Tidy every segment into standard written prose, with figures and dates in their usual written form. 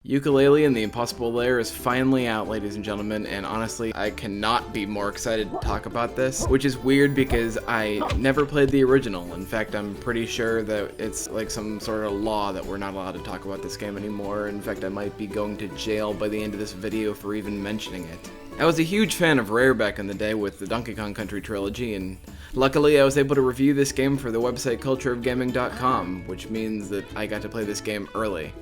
Yooka-Laylee and the Impossible Lair is finally out, ladies and gentlemen, and honestly, I cannot be more excited to talk about this, which is weird because I never played the original. In fact, I'm pretty sure that it's like some sort of law that we're not allowed to talk about this game anymore. In fact, I might be going to jail by the end of this video for even mentioning it. I was a huge fan of Rare back in the day with the Donkey Kong Country trilogy, and luckily I was able to review this game for the website cultureofgaming.com, which means that I got to play this game early.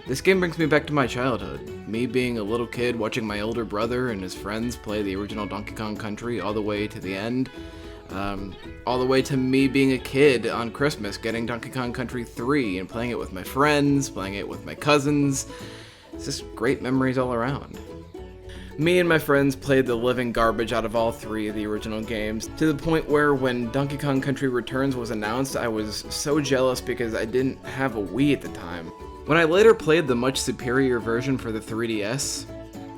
This game brings me back to my childhood, me being a little kid watching my older brother and his friends play the original Donkey Kong Country all the way to the end, all the way to me being a kid on Christmas getting Donkey Kong Country 3 and playing it with my friends, playing it with my cousins. It's just great memories all around. Me and my friends played the living garbage out of all three of the original games, to the point where when Donkey Kong Country Returns was announced, I was so jealous because I didn't have a Wii at the time. When I later played the much superior version for the 3DS,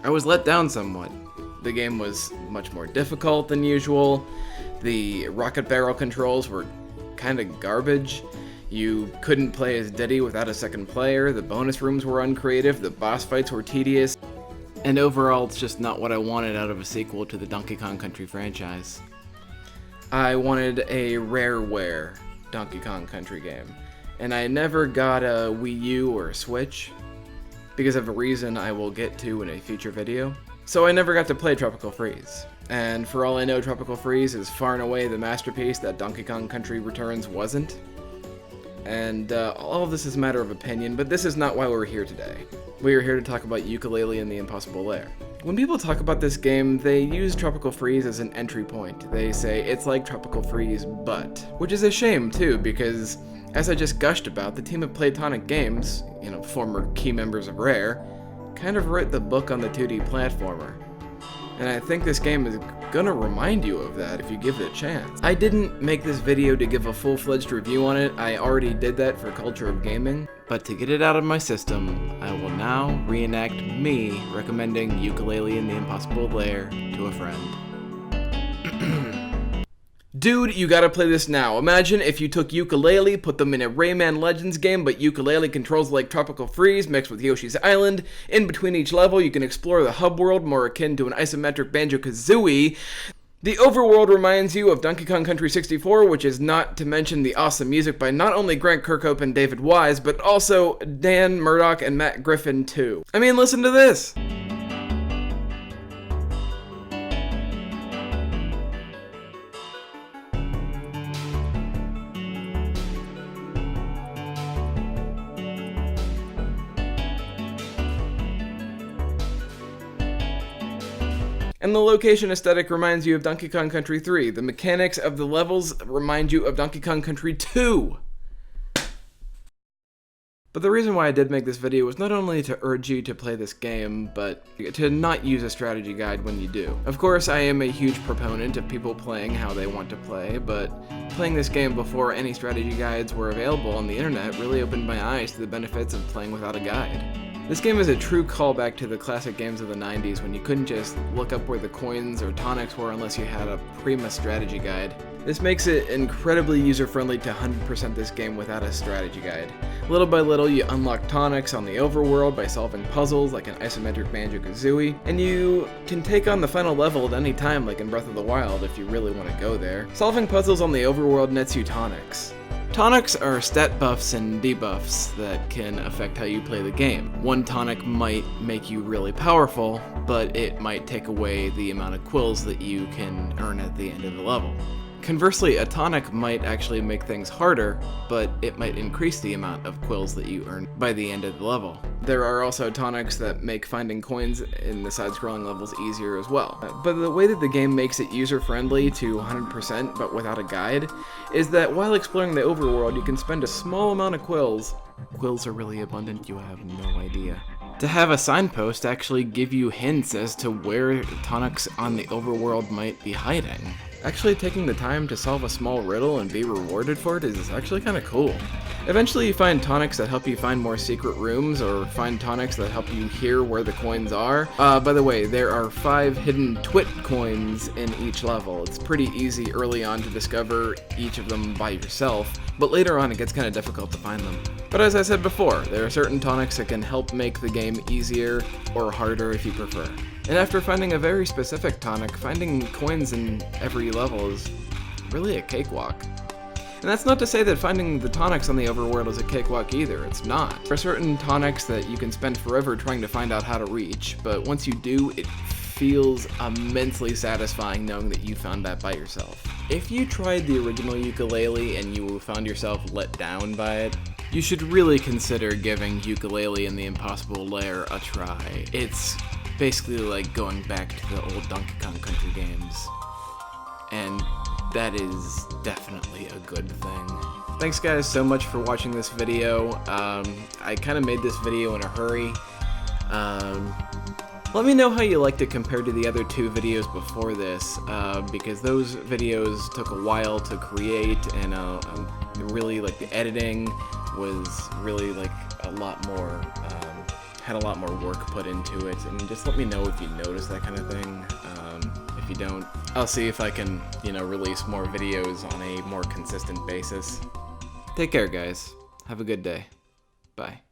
I was let down somewhat. The game was much more difficult than usual, the rocket barrel controls were kinda garbage, you couldn't play as Diddy without a second player, the bonus rooms were uncreative, the boss fights were tedious, and overall it's just not what I wanted out of a sequel to the Donkey Kong Country franchise. I wanted a Rareware Donkey Kong Country game. And I never got a Wii U or a Switch, because of a reason I will get to in a future video. So I never got to play Tropical Freeze. And for all I know, Tropical Freeze is far and away the masterpiece that Donkey Kong Country Returns wasn't. And all of this is a matter of opinion, but this is not why we're here today. We are here to talk about Yooka-Laylee and the Impossible Lair. When people talk about this game, they use Tropical Freeze as an entry point. They say, it's like Tropical Freeze, but. Which is a shame, too, because as I just gushed about, the team at Playtonic Games, former key members of Rare, kind of wrote the book on the 2D platformer. And I think this game is gonna remind you of that if you give it a chance. I didn't make this video to give a full-fledged review on it, I already did that for Culture of Gaming, but to get it out of my system, I will now reenact me recommending Yooka-Laylee and the Impossible Lair to a friend. Dude, you gotta play this now. Imagine if you took Yooka-Laylee, put them in a Rayman Legends game, but Yooka-Laylee controls like Tropical Freeze mixed with Yoshi's Island. In between each level, you can explore the hub world more akin to an isometric Banjo-Kazooie. The overworld reminds you of Donkey Kong Country 64, which is not to mention the awesome music by not only Grant Kirkhope and David Wise, but also Dan Murdoch and Matt Griffin too. I mean, listen to this! And the location aesthetic reminds you of Donkey Kong Country 3. The mechanics of the levels remind you of Donkey Kong Country 2. But the reason why I did make this video was not only to urge you to play this game, but to not use a strategy guide when you do. Of course, I am a huge proponent of people playing how they want to play, but playing this game before any strategy guides were available on the internet really opened my eyes to the benefits of playing without a guide. This game is a true callback to the classic games of the 90s when you couldn't just look up where the coins or tonics were unless you had a prima strategy guide. This makes it incredibly user-friendly to 100% this game without a strategy guide. Little by little, you unlock tonics on the overworld by solving puzzles like an isometric Banjo-Kazooie, and you can take on the final level at any time like in Breath of the Wild if you really want to go there. Solving puzzles on the overworld nets you tonics. Tonics are stat buffs and debuffs that can affect how you play the game. One tonic might make you really powerful, but it might take away the amount of quills that you can earn at the end of the level. Conversely, a tonic might actually make things harder, but it might increase the amount of quills that you earn by the end of the level. There are also tonics that make finding coins in the side-scrolling levels easier as well. But the way that the game makes it user-friendly to 100% but without a guide is that while exploring the overworld, you can spend a small amount of quills. Quills are really abundant, you have no idea. To have a signpost actually give you hints as to where tonics on the overworld might be hiding. Actually taking the time to solve a small riddle and be rewarded for it is actually kind of cool. Eventually you find tonics that help you find more secret rooms, or find tonics that help you hear where the coins are. By the way, there are 5 hidden twit coins in each level. It's pretty easy early on to discover each of them by yourself, but later on it gets kind of difficult to find them. But as I said before, there are certain tonics that can help make the game easier or harder if you prefer. And after finding a very specific tonic, finding coins in every level is really a cakewalk. And that's not to say that finding the tonics on the overworld is a cakewalk either, it's not. There are certain tonics that you can spend forever trying to find out how to reach, but once you do, it feels immensely satisfying knowing that you found that by yourself. If you tried the original Yooka-Laylee and you found yourself let down by it, you should really consider giving Yooka-Laylee and the Impossible Lair a try. It's basically like going back to the old Donkey Kong Country games. And that is definitely a good thing. Thanks guys so much for watching this video. I kind of made this video in a hurry. Let me know how you liked it compared to the other 2 videos before this, because those videos took a while to create, and really like the editing was really like a lot more, had a lot more work put into it, and just let me know if you notice that kind of thing. If you don't, I'll see if I can, release more videos on a more consistent basis. Take care, guys. Have a good day. Bye.